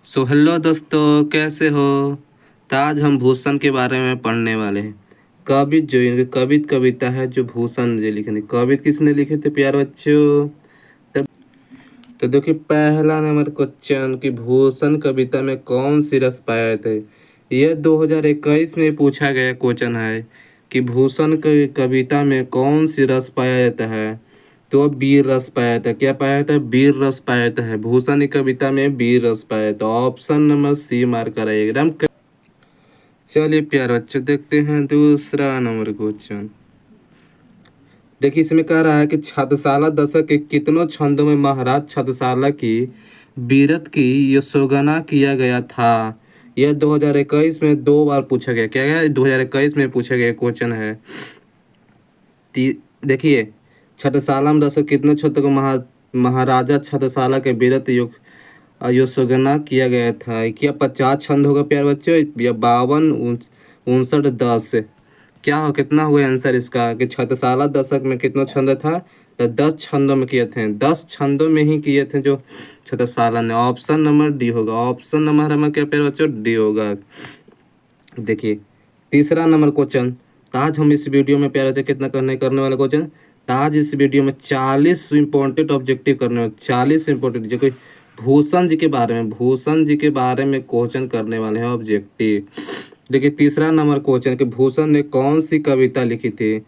Hello दोस्तों, कैसे हो। तो आज हम भूषण के बारे में पढ़ने वाले हैं। कवित जो इनकी कविता है जो भूषण जी लिखे थे। कवित किसने लिखे थे प्यारे बच्चों। तब तो देखिए पहला नंबर क्वेश्चन कि भूषण कविता में कौन सी रस पाए थे। यह 2021 में पूछा गया क्वेश्चन है कि भूषण की कविता में कौन सी रस पाया जाता है। तो वीर रस पाया था। क्या पाया था? वीर रस पाया था है। भूषण की कविता में वीर रस पाया था। ऑप्शन नंबर सी मार्क कराइए एकदम। चलिए प्यार बच्चों देखते हैं दूसरा नंबर क्वेश्चन। देखिए इसमें कह रहा है कि छत्रसाल दशक के कितनों छंदों में महाराज छत्रसाल की वीरत की यशोगाना किया गया था। यह 2021 में 2 बार पूछा गया। क्या है? 2021 में पूछा गया क्वेश्चन है। देखिए छत्रसाल दशक कितने छंदों को महाराजा छत्रसाल के वीरत युग यशोगाना किया गया था। क्या 50 छंद होगा प्यार बच्चों या 52 59 10? क्या हो कितना हुआ आंसर इसका कि छत्रसाल दशक में कितना छंद था। तो 10 छंदों में किए थे। 10 छंदों में ही किए थे जो छत्रसाल ने। ऑप्शन नंबर डी होगा। ऑप्शन नंबर हमारा क्या प्यार बच्चों? डी होगा। देखिए तीसरा नंबर क्वेश्चन। ताज हम इस वीडियो में प्यार बच्चों कितना करने वाला क्वेश्चन। ताज इस वीडियो में 40 इंपॉर्टेंट ऑब्जेक्टिव करने वाले। 40 इंपॉर्टेंट जो कि भूषण जी के बारे में क्वेश्चन करने वाले हैं ऑब्जेक्टिव। देखिए तीसरा नंबर क्वेश्चन कि भूषण ने कौन सी कविता लिखी थी।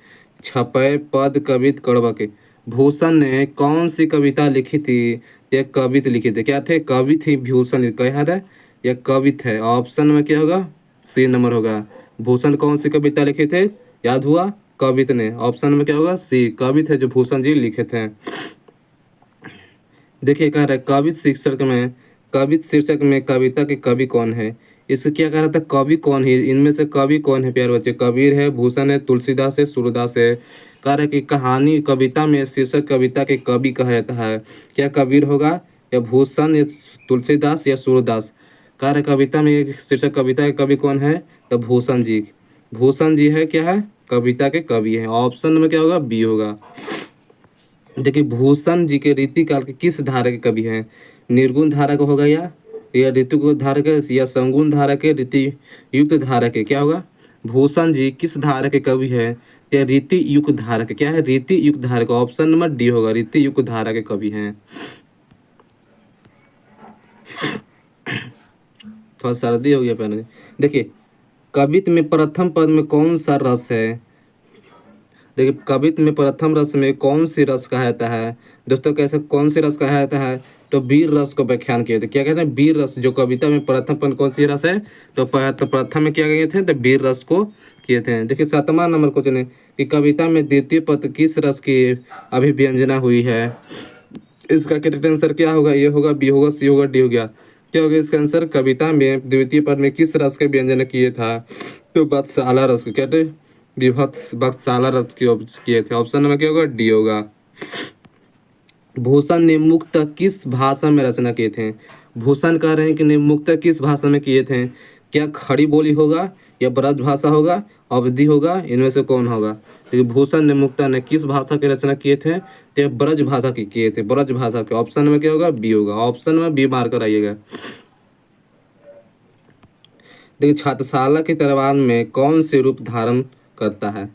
छपै पद कवित कड़वा के। भूषण ने कौन सी कविता लिखी थी। यह कवित लिखी थी। क्या थे? कवि थी भूषण। क्या है? यह कवित है। ऑप्शन में क्या होगा? सी नंबर होगा। भूषण कौन सी कविता लिखे थे? याद हुआ? कवित ने। ऑप्शन में क्या होगा? सी कवित है जो भूषण जी लिखे थे। देखिए कह रहा है कवित शीर्षक में कविता के कवि कौन है। इससे क्या कह रहा था? कवि कौन है, इनमें से कवि कौन है प्यारे बच्चे। कबीर है, भूषण है, तुलसीदास है, सूरदास है। कह रहा है कि कहानी कविता में शीर्षक कविता के कवि कहा जाता है। क्या कबीर होगा या भूषण या तुलसीदास या सूरदास। कह रहा है कविता में शीर्षक कविता के कवि कौन है। तो भूषण जी। भूषण जी है क्या है? कविता के कवि है। ऑप्शन में क्या होगा? बी होगा। देखिए भूषण जी के रीतिकाल के किस धारा के कवि हैं। निर्गुण धारा का होगा या ऋतु धारा के या संगुण धारा के रीति युक्त धारा के। क्या होगा? भूषण जी किस धारा के कवि है या रीति युक्त धारा के। क्या है? रीति युक्त धारा का। ऑप्शन नंबर डी होगा। रीति युक्त धारा के कवि हैं। थोड़ा सर्दी हो गया पहले। देखिए कवित में प्रथम पद में कौन सा रस है। देखिए कवित में प्रथम रस में कौन सी रस कहा जाता है। दोस्तों कैसे कौन सी रस कहा जाता है। तो वीर रस को व्याख्यान किए थे। क्या कहते हैं? वीर रस। जो कविता में प्रथम पद कौन सी रस है। तो प्रथम में क्या किए थे? तो वीर रस को किए थे। देखिए 7वां नंबर क्वेश्चन है कि कविता में द्वितीय पद किस रस की अभिव्यंजना हुई है। इसका करेक्ट आंसर क्या होगा? ए होगा, बी होगा, सी होगा, डी हो गया। क्या होगा इसका आंसर? कविता में द्वितीय पद में किस रस के व्यंजन किए था। तो वत्सला रस को कहते विभत्स वत्सला रस किए थे। ऑप्शन नंबर क्या होगा? डी होगा। भूषण ने मुक्त किस भाषा में रचना किए थे। भूषण कह रहे हैं कि निम्मुक्त किस भाषा में किए थे। क्या खड़ी बोली होगा या ब्रज भाषा होगा, अवधि होगा, इनमें से कौन होगा। तो भूषण ने मुक्ता ने किस भाषा की रचना किए थे। तो ब्रज भाषा की किए थे। ब्रज भाषा के। ऑप्शन में क्या होगा? बी होगा। ऑप्शन में बी मार्क कराइएगा। देखिए छात्रशाला के तलवार में कौन से रूप धारण करता है।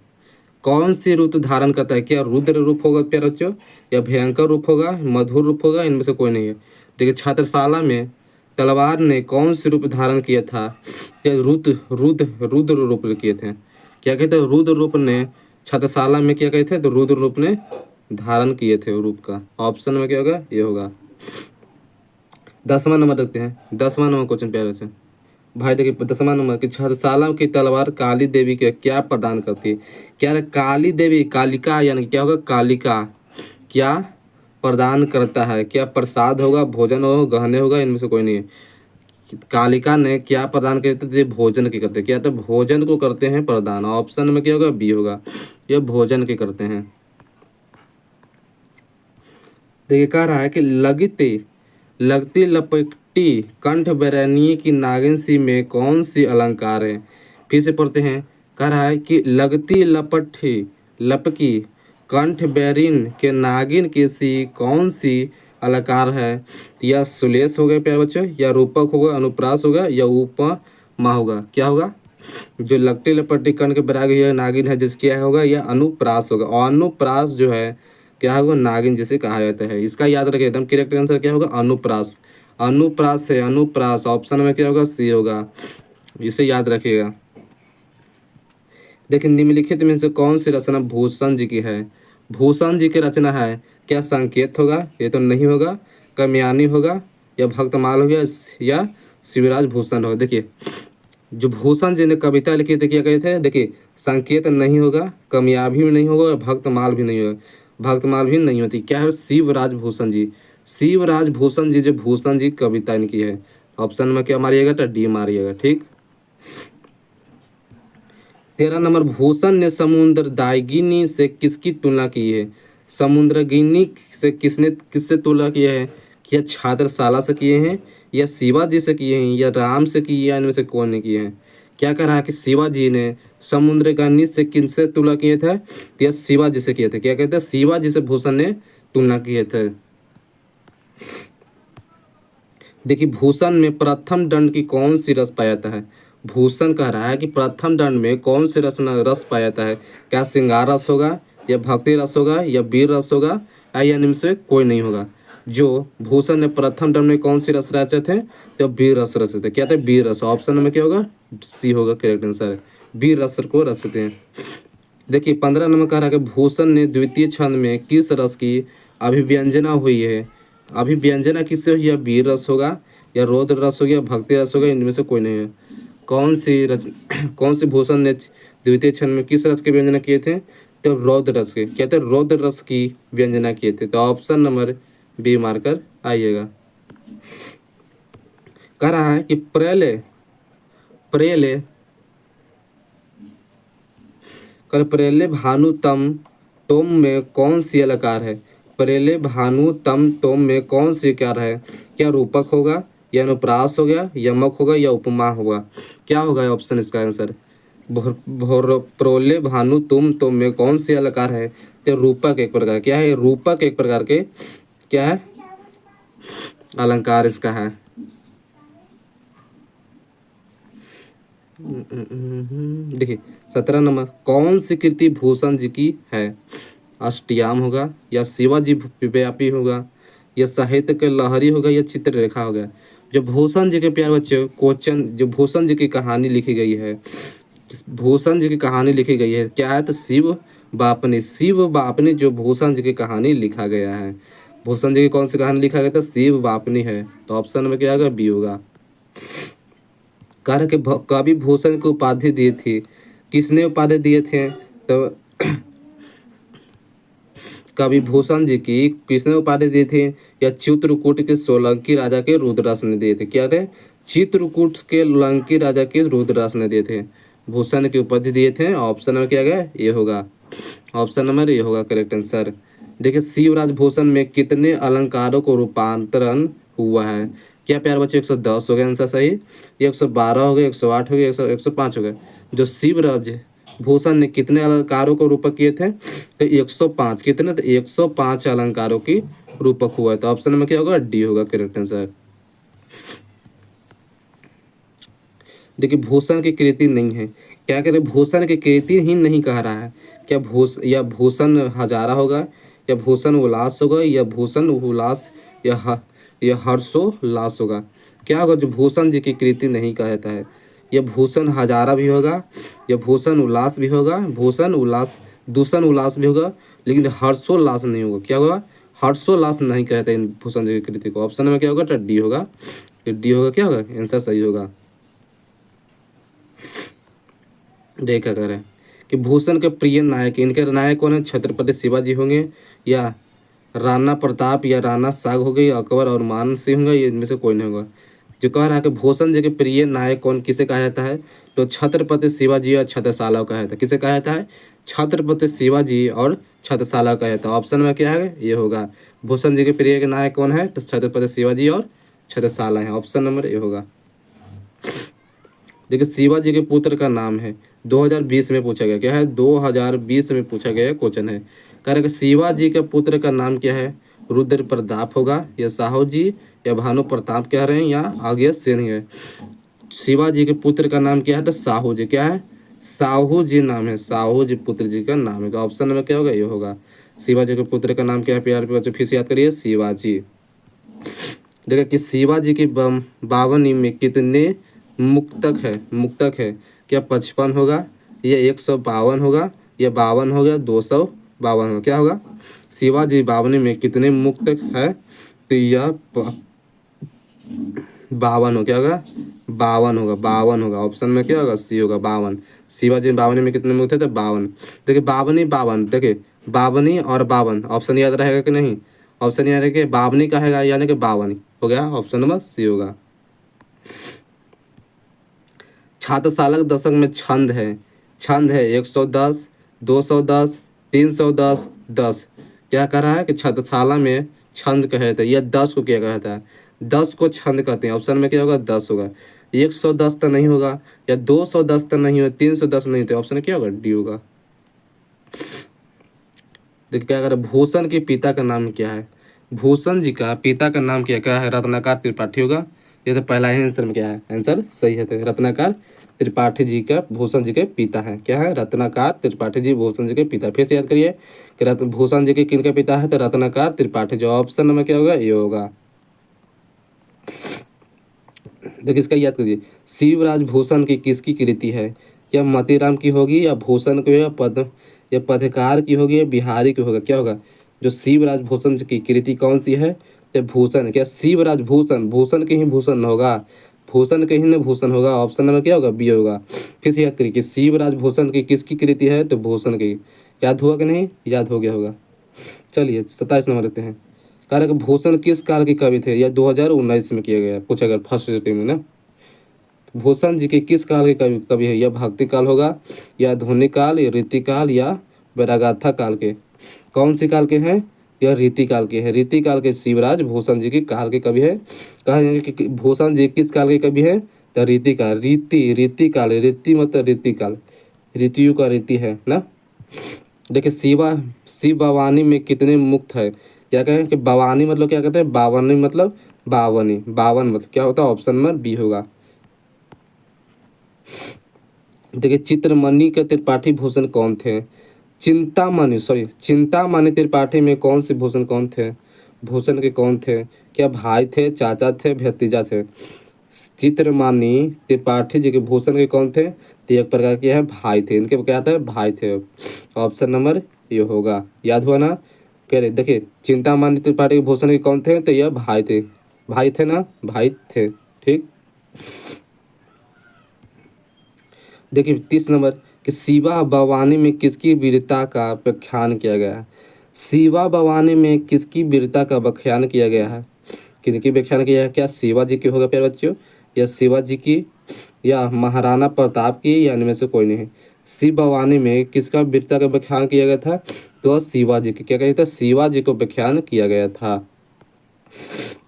कौन सी रूप धारण करता है। क्या रुद्र रूप होगा प्यारे बच्चों या भयंकर रूप होगा, मधुर रूप होगा, इनमें से कोई नहीं है। देखिए छात्रशाला में तलवार ने कौन से रूप धारण किया था। क्या रुद्र रूप किए थे। क्या कहते हैं? रुद्र रूप ने छात्रशाला में क्या कहते थे। तो रुद्र रूप ने धारण किए थे रूप का। ऑप्शन में क्या होगा? ये होगा। 10वां नंबर देखते हैं। 10वां नंबर क्वेश्चन प्यारे बच्चों भाई देखिए 10वां नंबर की छत्रसाला की तलवार काली देवी के क्या प्रदान करती है। क्या है? काली देवी कालिका यानी क्या होगा? कालिका क्या प्रदान करता है। क्या प्रसाद होगा, भोजन होगा, गहने होगा, इनमें से कोई नहीं है। कालिका ने क्या प्रदान करते थे। भोजन के करते। क्या तो भोजन को करते हैं प्रदान। ऑप्शन में क्या होगा? बी होगा। ये भोजन के करते हैं। देखिए कह रहा है कि लगती लपटी कंठ बैरनीय की नागिन सी में कौन सी अलंकार है। फिर से पढ़ते हैं। कह रहा है कि लगती लपटी लपकी कंठ बैरिन के नागिन की सी कौन सी अलंकार है, या सुलेश हो गया प्यारे बच्चों, या रूपक होगा, अनुप्रास होगा, या उपमा होगा। क्या होगा? जो लकटी लपट्टी कर्ण के बैरागी है नागिन है जिसकी क्या होगा, यह अनुप्रास होगा। और अनुप्रास जो है क्या होगा, नागिन जिसे कहा जाता है। इसका याद रखिए, एकदम करेक्ट आंसर क्या होगा, अनुप्रास। अनुप्रास से अनुप्रास, ऑप्शन में क्या होगा, सी होगा। इसे याद रखिएगा। देखिए निम्नलिखित में से कौन सी रचना भूषण जी की है? भूषण जी की रचना है, क्या संकेत होगा, ये तो नहीं होगा, कमयानी होगा, या भक्तमाल होगा, या शिवराज भूषण होगा। देखिए जो भूषण जी ने कविता लिखी थी क्या कहे थे, देखिए संकेत नहीं होगा, कमयाबी भी नहीं होगा, भक्तमाल भी नहीं होगा, भक्तमाल भी नहीं होती। क्या है, शिवराज भूषण जी। शिवराज भूषण जी जो भूषण जी कविता इनकी है। ऑप्शन में क्या मारिएगा, तो डी मारिएगा। ठीक। 13 नंबर, भूषण ने समुद्र दायगिनी से किसकी तुलना की है? समुद्रगिनी से किससे तुलना किया है? क्या छात्रशाला से किए हैं, या शिवाजी से किए हैं, या राम से किए, या इनमें से कौन ने किए हैं? क्या कह रहा है कि शिवाजी ने समुद्रगानी से किनसे तुलना किए थे? तो यह शिवाजी से किए थे। क्या कहते हैं, शिवाजी से भूषण ने तुलना किए थे। देखिए भूषण में प्रथम दंड की कौन सी रस पाया जाता है? भूषण कह रहा है कि प्रथम दंड में कौन सी रस पाया जाता है? क्या श्रृंगार रस होगा, या भक्ति रस होगा, या वीर रस होगा, या इनमें से कोई नहीं होगा? जो भूषण ने प्रथम दंड में कौन सी रस रचे थे? तो वीर रस रचे थे। क्या थे, वीर रस। ऑप्शन में क्या होगा, सी होगा करेक्ट आंसर। वीर रस को रचते हैं। देखिए 15 नंबर कह रहा है कि भूषण ने द्वितीय छंद में किस रस की अभिव्यंजना हुई है? अभिव्यंजना किससे हुई है? वीर रस होगा, या रौद्र रस हो गया, भक्ति रस होगा, इनमें से कोई नहीं है। कौन सी भूषण ने द्वितीय छंद में किस रस की व्यंजना किए थे? तो रौद्र रस के। कहते हैं रौद्र रस की व्यंजना किए थे। तो ऑप्शन नंबर बी मारकर आइएगा। कह रहा है कि प्रेले प्रेले कल प्रेले भानु तम तोम में कौन सी अलकार है? प्रेले भानु तम तोम में कौन सी क्या है? क्या रूपक होगा, या अनुप्रास हो गया, यमक होगा, या उपमा होगा? क्या होगा ऑप्शन इसका आंसर? प्रोले भानु तुम में कौन सी अलकार है? तो रूपक एक प्रकार क्या है, रूपक एक प्रकार के क्या है, अलंकार इसका है। देखिए 17 नंबर, कौन सी कृति भूषण जी की है? अष्टयाम होगा, या शिवाजी व्यापी होगा, या साहित्य के लहरी होगा, या चित्ररेखा होगा? जो भूषण जी के प्यारे बच्चे क्वेश्चन, जो भूषण जी की कहानी लिखी गई है, भूषण जी की कहानी लिखी गई है क्या है? तो शिव बापनी जो भूषण जी की कहानी लिखा गया है। भूषण जी की कौन सी कहानी लिखा गया? तो शिव बापनी है। तो ऑप्शन में क्या होगा, बी होगा। कह के कवि भूषण को उपाधि दी थी, किसने उपाधि दिए थे? तो कवि भूषण जी की किसने उपाधि दी थी? या चित्रकूट के सोलंकी राजा के रुद्रदास ने दिए थे। क्या थे? चित्रकूट के लंकी राजा के रुद्रदास ने दिए थे, भूषण की उपाधि दिए थे। ऑप्शन नंबर क्या गया, ये होगा। ऑप्शन नंबर ये होगा करेक्ट आंसर। देखिए शिवराज भूषण में कितने अलंकारों को रूपांतरण हुआ है? क्या प्यारे बच्चों 110 हो गया आंसर सही, 112 हो गया, 108 हो गया, 105 हो गया। जो शिवराज भूषण ने कितने अलंकारों को रूपक किए थे? तो 105। कितने? तो 105 अलंकारों की रूपक हुआ है। तो ऑप्शन में क्या होगा, डी होगा करेक्ट आंसर। देखिए भूषण की कृति नहीं है, क्या कह रहे, भूषण की कृति ही नहीं कह रहा है। क्या भूषण हजारा होगा, या भूषण उल्लास होगा, या भूषण उल्लास, या हर्षोल्लास होगा? क्या होगा जो भूषण जी की कृति नहीं कहता है? यह भूषण हजारा भी होगा, या भूषण उल्लास भी होगा, दूषण उल्लास भी होगा, लेकिन हर्षोल्लास नहीं होगा। क्या होगा, हर्षोल्लास नहीं कहते इन भूषण जी की कृति को। ऑप्शन में क्या होगा, तो डी होगा। डी होगा, क्या होगा आंसर सही होगा। देखा करें कि भूषण के प्रिय नायक, इनके नायक कौन है? छत्रपति शिवाजी होंगे, या राणा प्रताप, या राणा साग हो गई, अकबर और मान सिंह होंगे, ये इनमें से कोई नहीं होगा। जो कह रहा है कि भूषण जी के प्रिय नायक कौन, किसे कहा जाता है? तो छत्रपति शिवाजी और छत्रसाला कहा जाता है। किसे कहा जाता है? छत्रपति शिवाजी और छत्रसाला कहा जाता है। ऑप्शन में क्या है, ये होगा। भूषण जी के प्रिय के नायक कौन है? तो छत्रपति शिवाजी और छत्रसाला है। ऑप्शन नंबर ये होगा। देखिए शिवाजी के पुत्र का नाम है, 2020 में पूछा गया। क्या है? 2020 में पूछा गया क्वेश्चन है। कह रहे कि शिवाजी के पुत्र का नाम क्या है? रुद्र प्रताप होगा, या साहू जी, या भानु प्रताप कह रहे हैं, या आगे सेन है। शिवाजी के पुत्र का नाम क्या है? तो साहू जी। क्या है? साहू जी नाम है, साहू जी पुत्र जी का नाम है। तो ऑप्शन में क्या होगा? ये होगा। शिवाजी के पुत्र का नाम क्या है प्यारे बच्चों? फिर से याद करिए, शिवाजी। देखिए कि शिवाजी की बावनी में कितने मुक्तक है? मुक्तक है क्या? 55 होगा, या 152 होगा, या 52 होगा, 252 होगा। क्या होगा? शिवाजी बावनी में कितने मुक्तक है? तो यह 52 हो। क्या होगा? 52 होगा, 52 होगा। ऑप्शन में क्या होगा? सी होगा, 52। शिवाजी बावनी में कितने मुक्त थे? तो 52। देखिए बावनी 52, देखिए बावनी और 52 ऑप्शन याद रहेगा कि नहीं? ऑप्शन याद है कि बावनी का है, यानी कि 52 हो गया। ऑप्शन नंबर सी होगा। छात्रशाला दशक में छंद है, छंद है 110, 210, 310, 10। क्या कह रहा है कि छात्रशाला में छंद कहते हैं, यह 10 को क्या कहता है? 10 को छंद कहते हैं। ऑप्शन में क्या होगा? 10 होगा। 110 तो नहीं होगा, या 210 तो नहीं होगा, 310 नहीं, तो ऑप्शन क्या होगा? डी होगा। देखिए क्या कर, भूषण के पिता का नाम क्या है? भूषण जी का पिता का नाम क्या है? रत्नाकर त्रिपाठी होगा। ये तो पहला ही आंसर में क्या है? आंसर सही है। तो रत्नाकर त्रिपाठी जी का भूषण जी के पिता है। क्या है? रत्नाकर त्रिपाठी जी भूषण जी के पिता। फिर से याद करिए कि भूषण जी के किन के पिता है? तो रत्नाकर त्रिपाठी। जो ऑप्शन नंबर क्या होगा? ये होगा। देखिए इसका याद कीजिए, शिवराज भूषण की किसकी कृति है? या मोतीराम की होगी, या भूषण की, या पदकार की होगी, या बिहारी की होगा? क्या होगा? जो शिवराज भूषण की कृति कौन सी है? तो भूषण। क्या शिवराज भूषण, भूषण के ही भूषण होगा, भूषण के ही न भूषण होगा। ऑप्शन नंबर क्या होगा? बी होगा। फिर से याद करिए कि शिवराज भूषण की किसकी कृति है? तो भूषण की। याद हुआ कि नहीं? याद हो गया होगा। चलिए 27 नंबर लेते हैं। कार्य भूषण किस काल के कवि थे? यह 2019 में किया गया, पूछा गया फर्स्ट रेटिंग में ना। भूषण जी के किस काल के कवि है? यह भक्ति काल होगा, या आधुनिक काल, या रीति काल, या वैरागाथा काल के? कौन सी काल के हैं? यह रीति काल के हैं। रीति काल के शिवराज भूषण जी की काल के कवि है। कहा जाएंगे कि भूषण जी किस काल के कवि है? तो रीति काल। रीति, रीति काल, रीति मतलब रीति काल, रीतियों का रीति है ना। देखिए शिव भवानी में कितने मुक्त है? क्या कहें कि भवानी मतलब क्या कहते हैं? बावनी मतलब बावनी, बावन मतलब क्या होता है? ऑप्शन नंबर बी होगा। देखिए चित्रमणि के त्रिपाठी भूषण कौन थे? चिंतामणि त्रिपाठी में कौन से भूषण कौन थे? भूषण के कौन थे? क्या भाई थे, चाचा थे, भतीजा थे? चित्रमणि त्रिपाठी जी के भूषण के कौन थे? तो एक प्रकार के हैं भाई थे। इनके क्या थे? भाई थे। ऑप्शन नंबर ये होगा। याद हुआ ना? कह रहे देखिए चिंतामणि त्रिपाठी के भूषण के कौन थे? तो यह भाई थे। भाई थे ना? भाई थे। ठीक। देखिए 30 नंबर कि शिवा भवानी में किसकी वीरता का व्याख्यान किया गया है? शिवा भवानी में किसकी वीरता का व्याख्यान किया गया है? किनकी व्याख्यान किया है? क्या शिवा जी की होगा प्यारे बच्चों, या शिवा जी की, या महाराणा प्रताप की, या इनमें से कोई नहीं? शिव भवानी में किसका वीरता का व्याख्यान किया गया था? तो शिवा जी की। क्या कहते हैं? शिवा जी को व्याख्यान किया गया था।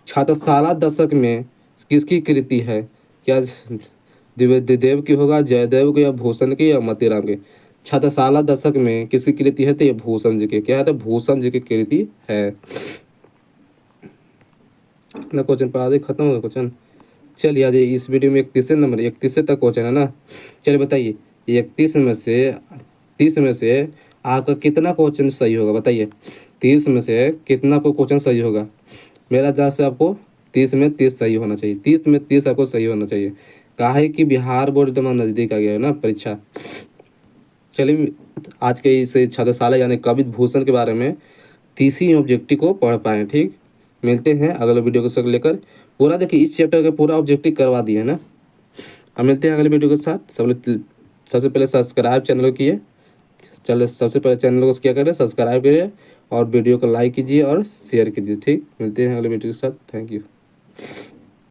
छात्रशाला दशक में किसकी कृति है? क्या द्विवेदेव की होगा, जयदेव की, या भूषण की, या मोतीराम की? छात्रशाला दशक में किसकी कृति है? तो ये भूषण जी की। क्या है? तो भूषण जी की कृति है। इतना क्वेश्चन पढ़ा दे, खत्म हो गया क्वेश्चन। चलिए आज इस वीडियो में 31 नंबर, 31 तक क्वेश्चन है ना। चलिए बताइए 31 में से 30 में से आपका कितना क्वेश्चन सही होगा? बताइए 30 में से कितना आपको क्वेश्चन सही होगा? मेरा जहाँ से आपको 30 में 30 सही होना चाहिए, 30 में 30 आपको सही होना चाहिए। काहे कि बिहार बोर्ड एकदम नज़दीक आ गया है ना परीक्षा। चलिए आज के इस छात्रशाला यानी कवि भूषण के बारे में 30 ऑब्जेक्टिव को पढ़ पाएँ। ठीक, मिलते हैं अगले वीडियो को सब लेकर। पूरा देखिए इस चैप्टर का पूरा ऑब्जेक्टिव करवा दिए है ना। हम मिलते हैं अगले वीडियो के साथ। सबसे पहले सब्सक्राइब चैनल को किए, चलो सबसे पहले चैनल को क्या करें? सब्सक्राइब करिए और वीडियो को लाइक कीजिए और शेयर कीजिए। ठीक, मिलते हैं अगले वीडियो के साथ। Thank you.